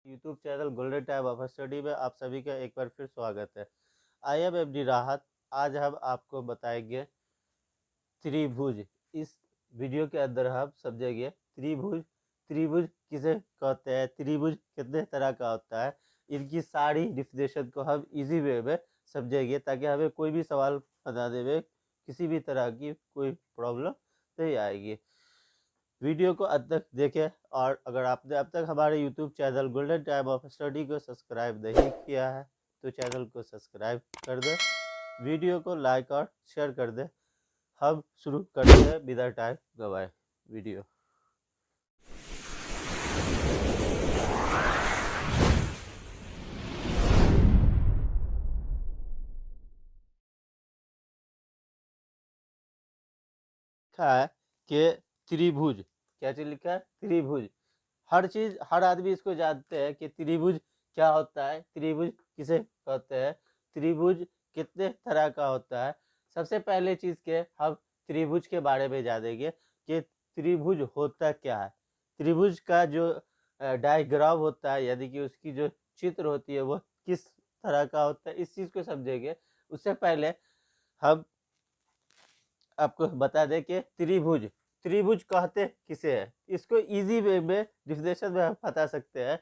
YouTube channel golden time of study में आप सभी का एक बार फिर स्वागत है। आई एम एमडी राहत। आज हम आपको बताएंगे त्रिभुज। इस वीडियो के अंदर हम समझेंगे त्रिभुज। त्रिभुज किसे कहते हैं, त्रिभुज कितने तरह का होता है, इनकी सारी डिफिनेशन को हम इजी वे में समझेंगे ताकि हमें कोई भी सवाल बनाने में किसी भी तरह की कोई प्रॉब्लम नहीं आएगी। वीडियो को अंत तक देखें और अगर आपने अब तक हमारे YouTube channel golden time of study को सब्सक्राइब नहीं किया है तो चैनल को सब्सक्राइब कर दें, वीडियो को लाइक और शेयर कर दें। हम शुरू करते हैं बिना टाइम गवाए वीडियो। लिखा है कि त्रिभुज, क्या चीज लिखा है, त्रिभुज। हर चीज, हर आदमी इसको जानते हैं कि त्रिभुज क्या होता है, त्रिभुज किसे कहते हैं, त्रिभुज कितने तरह का होता है। सबसे पहले चीज के हम त्रिभुज के बारे में जानेंगे कि त्रिभुज होता क्या है। त्रिभुज का जो डायग्राम होता है, यानी कि उसकी जो चित्र होती है वो किस तरह का होता है, इस चीज को समझेंगे। उससे पहले हम आपको बता दें कि त्रिभुज, त्रिभुज कहते किसे है। इसको इजी वे में डिफिनेशन में हम बता सकते हैं।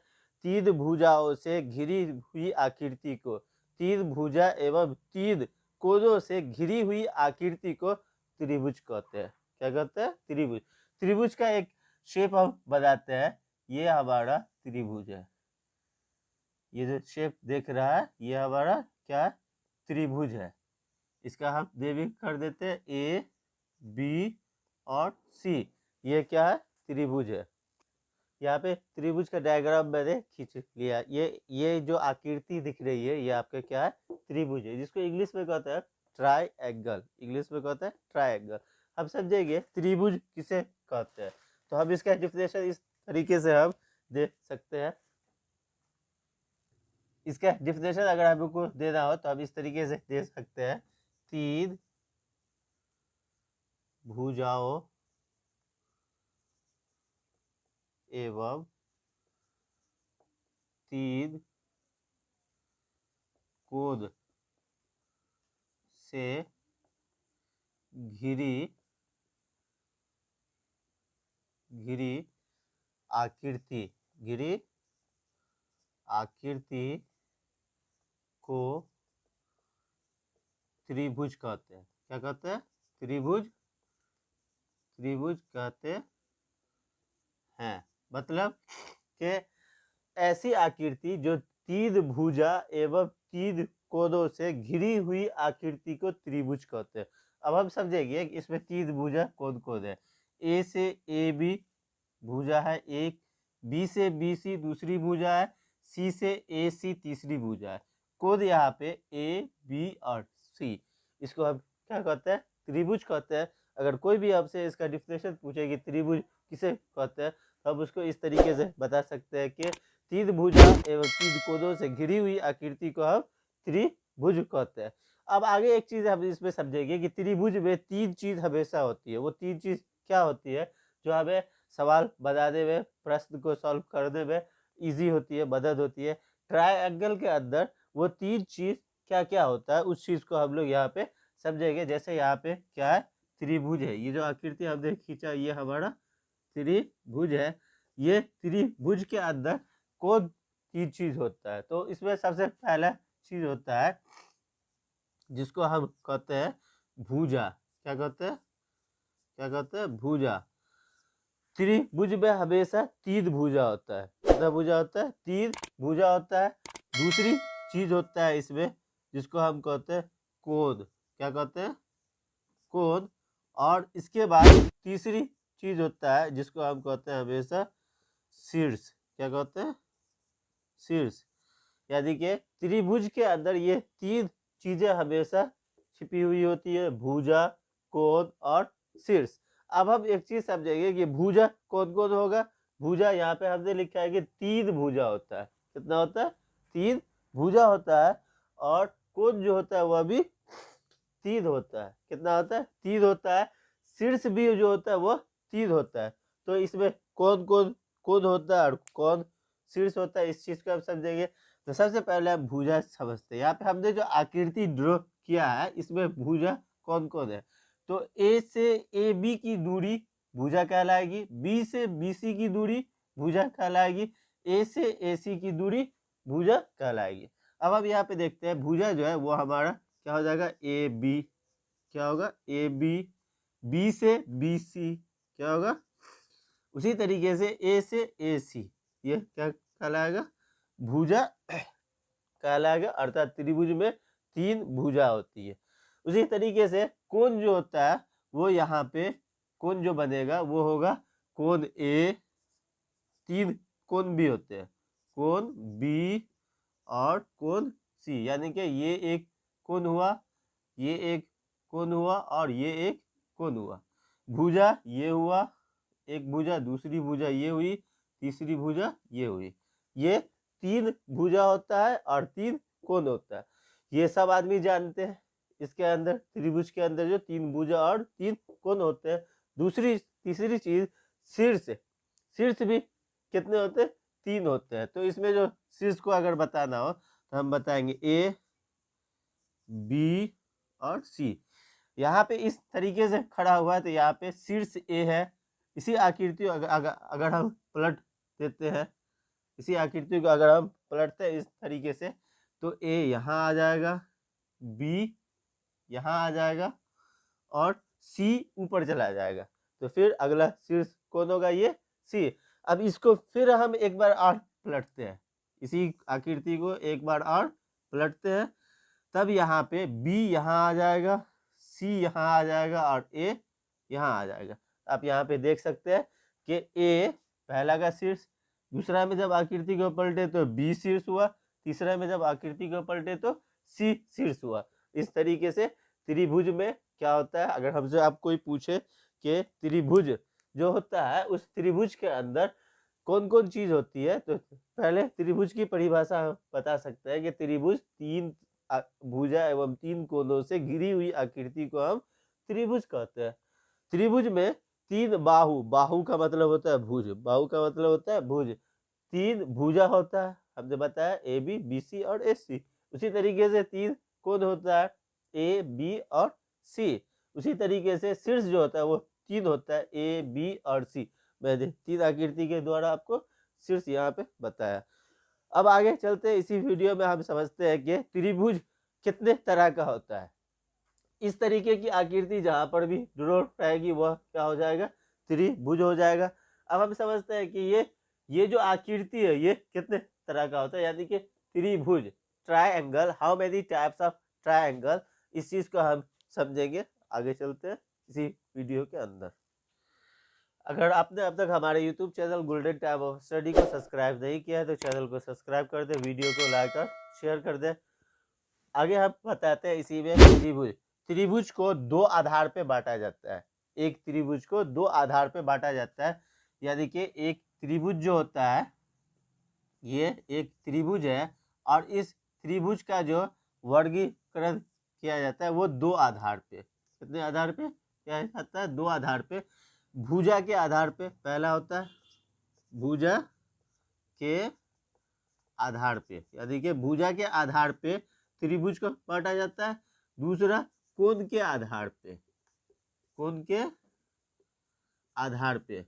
तीन भुजाओं से घिरी हुई आकृति को, तीन भुजा एवं तीन कोनों से घिरी हुई आकृति को त्रिभुज कहते हैं। क्या कहते हैं, त्रिभुज। त्रिभुज का एक शेप हम बनाते हैं, ये हमारा त्रिभुज है। ये जो शेप देख रहा है ये हमारा क्या है, त्रिभुज है। इसका हम नेमिंग कर देते हैं ए बी और सी। ये क्या है, त्रिभुज है। यहाँ पे त्रिभुज का डायग्राम मैंने खींच लिया। ये जो आकृति दिख रही है ये आपका क्या है, त्रिभुज है, जिसको इंग्लिश में कहते हैं ट्राइएंगल। इंग्लिश में कहते हैं ट्राइएंगल। हम समझेंगे त्रिभुज किसे कहते हैं, तो हम इसका डिफिनेशन इस तरीके से हम दे सकते हैं। इसका डिफिनेशन अगर हमको देना हो तो हम इस तरीके से दे सकते हैं। तीन भुजाओं एवं तीन कोण से घिरी आकृति, घिरी आकृति को त्रिभुज कहते हैं। क्या कहते हैं, त्रिभुज, त्रिभुज कहते हैं। मतलब कि ऐसी आकृति जो तीन भुजा एवं तीन कोनों से घिरी हुई आकृति को त्रिभुज कहते हैं। अब हम समझेंगे इसमें तीन भुजा कौन कौन है। ए से ए बी भुजा है एक, बी से बी सी दूसरी भुजा है, सी से ए सी तीसरी भुजा है। कोण यहाँ पे ए बी और सी, इसको हम क्या कहते हैं, त्रिभुज कहते हैं। अगर कोई भी आपसे इसका डिफिनेशन पूछेगी त्रिभुज किसे कहते हैं तो हम उसको इस तरीके से बता सकते हैं कि तीन भुजा एवं तीन कोनों से घिरी हुई आकृति को हम त्रिभुज कहते हैं। अब आगे एक चीज हम इसमें समझेंगे कि त्रिभुज में तीन चीज हमेशा होती है। वो तीन चीज क्या होती है जो हमें सवाल बनाने में, प्रश्न को सॉल्व करने में इजी होती है, मदद होती है। ट्रायंगल के अंदर वो तीन चीज क्या क्या होता है उस चीज को हम लोग यहाँ पे समझेंगे। जैसे यहाँ पे क्या है, त्रिभुज है। ये जो आकृति हमने खींचा ये हमारा त्रिभुज है। ये त्रिभुज के अंदर कौन तीन चीज होता है, तो इसमें सबसे पहला चीज होता है जिसको हम कहते हैं भुजा। क्या कहते हैं, क्या कहते हैं, भुजा। त्रिभुज में हमेशा तीन भुजा होता है। कितना भुजा होता है, तीन भुजा होता है। दूसरी चीज होता है इसमें जिसको हम कहते हैं कोण। क्या कहते हैं, कोण। और इसके बाद तीसरी चीज होता है जिसको हम कहते हैं हमेशा शीर्ष। क्या कहते हैं, शीर्ष। यानी कि त्रिभुज के अंदर ये तीन चीजें हमेशा छिपी हुई होती है, भुजा, कोण और शीर्ष। अब हम एक चीज समझेंगे कि भुजा कौन कौन होगा। भुजा यहाँ पे हमने लिखा है कि तीन भुजा होता है। कितना होता है, तीन भुजा होता है। और कोण जो होता है वह भी तीन होता है। कितना होता है, तीन होता है। शीर्ष भी जो होता है वह तीन होता है। तो इसमें कौन कौन कोण होता है और कौन शीर्ष होता है, इस चीज को हम समझेंगे। तो सबसे पहले हम भुजा समझते हैं। यहाँ पे हमने जो आकृति ड्रॉ किया है इसमें भुजा कौन कौन है। तो ए से ए बी की दूरी भुजा कहलाएगी, बी से बी सी की दूरी भुजा कहलाएगी, ए से ए सी की दूरी भुजा कहलाएगी। अब हम यहाँ पे देखते हैं भुजा जो है वो हमारा क्या हो जाएगा, ए बी, क्या होगा ए बी, बी से बी सी क्या होगा, उसी तरीके से ए से ए सी ये क्या कहलाएगा, भुजा कहलाएगा। अर्थात त्रिभुज में 3 भुजा होती है। उसी तरीके से कोण जो होता है वो यहाँ पे कोण जो बनेगा वो होगा कोण ए, 3 कोण भी होते हैं, कोण बी और कोण सी, यानी कि ये एक कोण हुआ, ये एक कोण हुआ और ये एक कोण हुआ। भुजा ये हुआ, एक भुजा, दूसरी भुजा ये हुई, तीसरी भुजा ये हुई। ये 3 भुजा होता है और 3 कोण होता है। ये सब आदमी जानते हैं। इसके अंदर त्रिभुज के अंदर जो 3 भुजा और 3 कोण होते हैं। तीसरी चीज शीर्ष, शीर्ष भी कितने होते हैं, 3 होते हैं। तो इसमें जो शीर्ष को अगर बताना हो तो हम बताएंगे ए बी और सी। यहाँ पे इस तरीके से खड़ा हुआ है तो यहाँ पे शीर्ष ए है। इसी आकृति को अगर हम पलट देते हैं, इसी आकृति को अगर हम पलटते हैं इस तरीके से तो ए यहाँ आ जाएगा, बी यहाँ आ जाएगा और सी ऊपर चला जाएगा। तो फिर अगला शीर्ष कौन होगा, ये सी। अब इसको फिर हम एक बार और पलटते हैं, इसी आकृति को एक बार और पलटते हैं, तब यहाँ पे बी यहाँ आ जाएगा, सी यहाँ आ जाएगा और ए यहाँ आ जाएगा। आप यहाँ पे देख सकते हैं कि ए पहला का शीर्ष, दूसरा में जब आकृति को पलटे तो बी शीर्ष हुआ, तीसरा में जब आकृति को पलटे तो सी शीर्ष हुआ। इस तरीके से त्रिभुज में क्या होता है, अगर हमसे आप कोई पूछे कि त्रिभुज जो होता है उस त्रिभुज के अंदर कौन कौन चीज होती है, तो पहले त्रिभुज की परिभाषा हम बता सकते हैं कि त्रिभुज 3 भुजा एवं 3 कोणों से घिरी हुई आकृति को हम त्रिभुज कहते हैं। त्रिभुज में 3 बाहु, बाहु का मतलब होता है भुज, बाहु का मतलब होता है भुज, 3 भुजा होता है, हमने बताया ए बी, बी सी और ए सी। उसी तरीके से 3 कोण होता है, ए बी और सी। उसी तरीके से शीर्ष जो होता है वो 3 होता है, ए बी और सी। मैंने 3 आकृति के द्वारा आपको शीर्ष यहाँ पे बताया। अब आगे चलते हैं, इसी वीडियो में हम समझते हैं कि त्रिभुज कितने तरह का होता है। इस तरीके की आकृति जहां पर भी ड्रॉ रहेगी वह क्या हो जाएगा, त्रिभुज हो जाएगा। अब हम समझते हैं कि ये जो आकृति है ये कितने तरह का होता है, यानी कि त्रिभुज, triangle, how many types of triangle, इस चीज को हम समझेंगे। आगे चलते हैं इसी वीडियो के अंदर। अगर आपने अब तक हमारे YouTube channel golden time of study को सब्सक्राइब नहीं किया है तो चैनल को सब्सक्राइब कर दे, वीडियो को लाइक और शेयर कर दे। आगे हम बताते हैं इसी में त्रिभुज। त्रिभुज को 2 आधार पे बांटा जाता है। एक त्रिभुज को 2 आधार पे बांटा जाता है, यानी कि एक त्रिभुज जो होता है ये एक त्रिभुज है और इस त्रिभुज का जो वर्गीकरण किया जाता है वो 2 आधार पे, कितने आधार पे किया जाता है, 2 आधार पे। भुजा के आधार पे पहला होता है, भुजा के आधार पे, यानी कि भुजा के आधार पे त्रिभुज को बांटा जाता है। दूसरा कोण के आधार पे, कोण के आधार पे,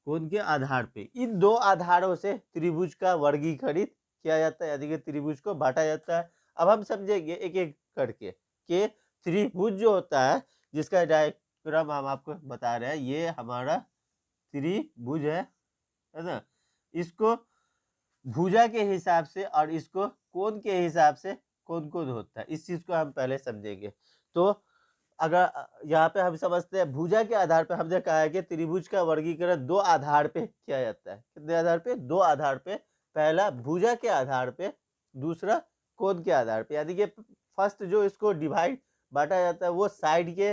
कोण के आधार पे। इन 2 आधारों से त्रिभुज का वर्गीकृत किया जाता है, यानी कि त्रिभुज को बांटा जाता है। अब हम समझेंगे एक एक करके कि त्रिभुज जो होता है जिसका डायग्राम हम आपको बता रहे हैं, ये हमारा त्रिभुज है ना। इसको भुजा के हिसाब से और इसको कोण के हिसाब से कौन कौन होता है, इस चीज को हम पहले समझेंगे। तो अगर यहाँ पे हम समझते हैं भुजा के आधार पे, हमने कहा है कि त्रिभुज का वर्गीकरण 2 आधार पे किया जाता है। कितने आधार पे, 2 आधार पे। पहला भुजा के आधार पे, दूसरा कोण के आधार पे, यानी कि फर्स्ट जो इसको डिवाइड बांटा जाता है वो साइड के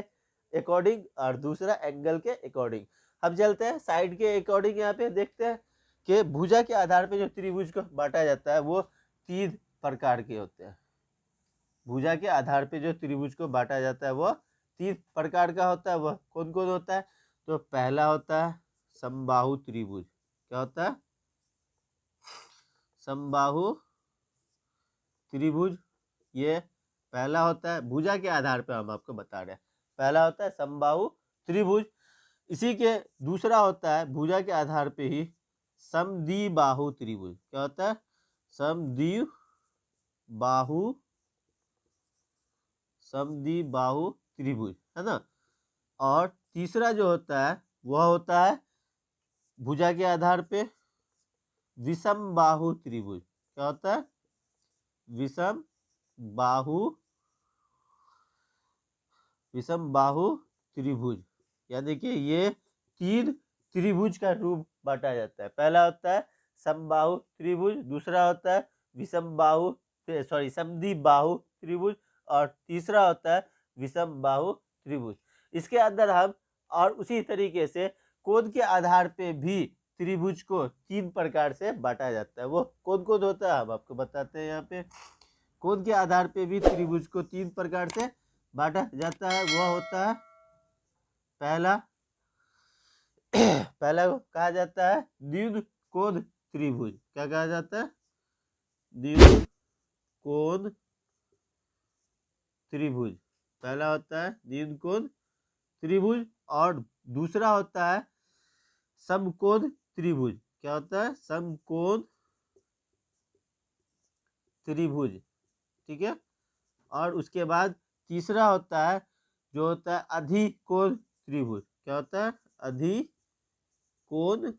अकॉर्डिंग और दूसरा एंगल के अकॉर्डिंग। हम चलते हैं साइड के अकॉर्डिंग, यहाँ पे देखते हैं कि भुजा के आधार पे जो त्रिभुज को बांटा जाता है वो 3 प्रकार के होते हैं। भुजा के आधार पे जो त्रिभुज को बांटा जाता है वो 3 प्रकार का होता है। वह कौन कौन होता है, तो पहला होता है समबाहु त्रिभुज। क्या होता है? समबाहु त्रिभुज। ये पहला होता है, भुजा के आधार पर हम आपको बता रहे हैं। पहला होता है समबाहु त्रिभुज। इसी के दूसरा होता है भुजा के आधार पे ही समद्विबाहु त्रिभुज। क्या होता है? समद्विबाहु त्रिभुज, है ना। और तीसरा जो होता है वह होता है भुजा के आधार पे विषमबाहु त्रिभुज। क्या होता है? विषमबाहु त्रिभुज। यानी कि ये तीन त्रिभुज का रूप बांटा जाता है। पहला होता है समबाहु त्रिभुज, दूसरा होता है समद्विबाहु त्रिभुज, और तीसरा होता है विषमबाहु त्रिभुज। इसके अंदर हम और उसी तरीके से कोण के आधार पे भी त्रिभुज को तीन प्रकार से बांटा जाता है। वो कौन कौन होता है हम आपको बताते हैं। यहाँ पे कोण के आधार पे भी त्रिभुज को तीन प्रकार से बांटा जाता है। वह होता है पहला को कहा जाता है द्विकोण त्रिभुज। क्या कहा जाता है? द्विकोण त्रिभुज। पहला होता है द्विकोण त्रिभुज, और दूसरा होता है समकोण त्रिभुज। क्या होता है? समकोण त्रिभुज, ठीक है। और उसके बाद तीसरा होता है जो होता है अधिकोण त्रिभुज। क्या होता है? अधिकोण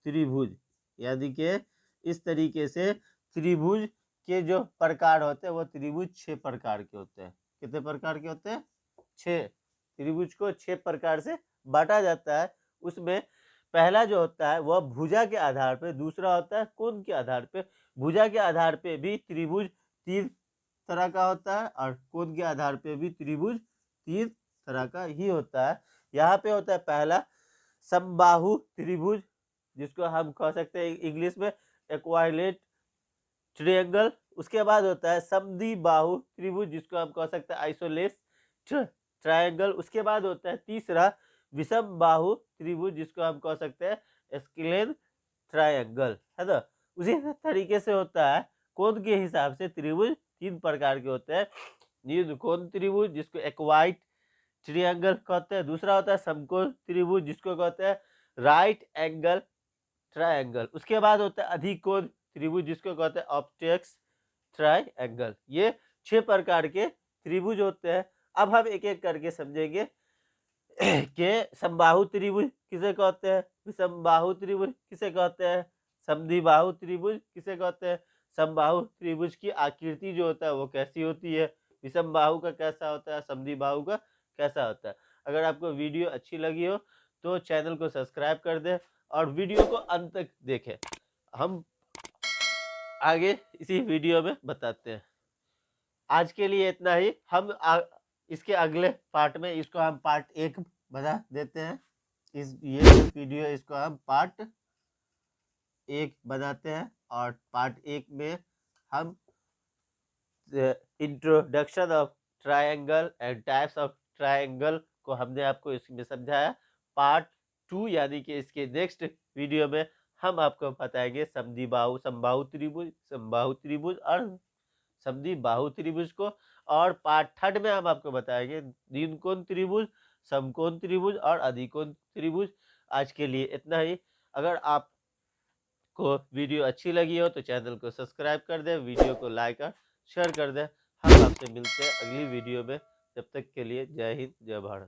त्रिभुज। यानी कि इस तरीके से त्रिभुज के जो प्रकार होते हैं वो त्रिभुज 6 प्रकार के होते हैं। कितने प्रकार के होते हैं? 6। त्रिभुज को 6 प्रकार से बांटा जाता है। उसमें पहला जो होता है वह भुजा के आधार पे, दूसरा होता है कोण के आधार पे। भुजा के आधार पे भी त्रिभुज 3 तरह का होता है, और कोण के आधार पे भी त्रिभुज 3 तरह का ही होता है। यहाँ पे होता है पहला समबाहु त्रिभुज, जिसको हम कह सकते हैं इंग्लिश में इक्विलेटरल ट्रायंगल। उसके बाद होता है समद्विबाहु त्रिभुज, जिसको हम कह सकते हैं आइसोसेलेस ट्रायंगल। उसके बाद होता है तीसरा विषमबाहु त्रिभुज, जिसको हम कह सकते हैं स्केलेन ट्रायंगल, है ना। उसी तरीके से होता है कोण के हिसाब से त्रिभुज 3 प्रकार के होते हैं। द्विकोण त्रिभुज, जिसको इक्वाइट ट्रायंगल कहते हैं। दूसरा होता है समकोण त्रिभुज, जिसको कहते हैं राइट एंगल ट्रायंगल। उसके बाद होता है अधिकोण त्रिभुज, जिसको कहते हैं ऑब्टयूस ट्रायंगल। ये 6 प्रकार के त्रिभुज होते हैं। अब हम एक एक करके समझेंगे कि समबाहु त्रिभुज किसे कहते हैं, विषमबाहु त्रिभुज किसे कहते हैं, समद्विबाहु त्रिभुज किसे कहते हैं, समबाहु त्रिभुज की आकृति जो होता है वो कैसी होती है, विषमबाहु का कैसा होता है, समद्विबाहु का कैसा होता है। अगर आपको वीडियो अच्छी लगी हो तो चैनल को सब्सक्राइब कर दें और वीडियो को अंत तक देखें। हम आगे इसी वीडियो में बताते हैं। आज के लिए इतना ही। हम इसके अगले पार्ट में इसको हम पार्ट 1 बना देते हैं। ये वीडियो इसको हम पार्ट 1 बनाते हैं, और पार्ट 1 में हम introduction of triangle and types of triangle को हमने आपको इसमें समझाया। पार्ट 2 यानी कि इसके नेक्स्ट वीडियो में हम आपको बताएंगे समद्विबाहु समबाहु त्रिभुज और समद्विबाहु त्रिभुज को। और पार्ट 3 में हम आपको बताएंगे द्विकोण त्रिभुज, समकोण त्रिभुज और अधिकोण त्रिभुज। आज के लिए इतना ही। अगर आपको वीडियो अच्छी लगी हो तो चैनल को सब्सक्राइब कर दें, वीडियो को लाइक और शेयर कर दें। हम आपसे मिलते हैं अगली वीडियो में। जब तक के लिए जय हिंद, जय भारत।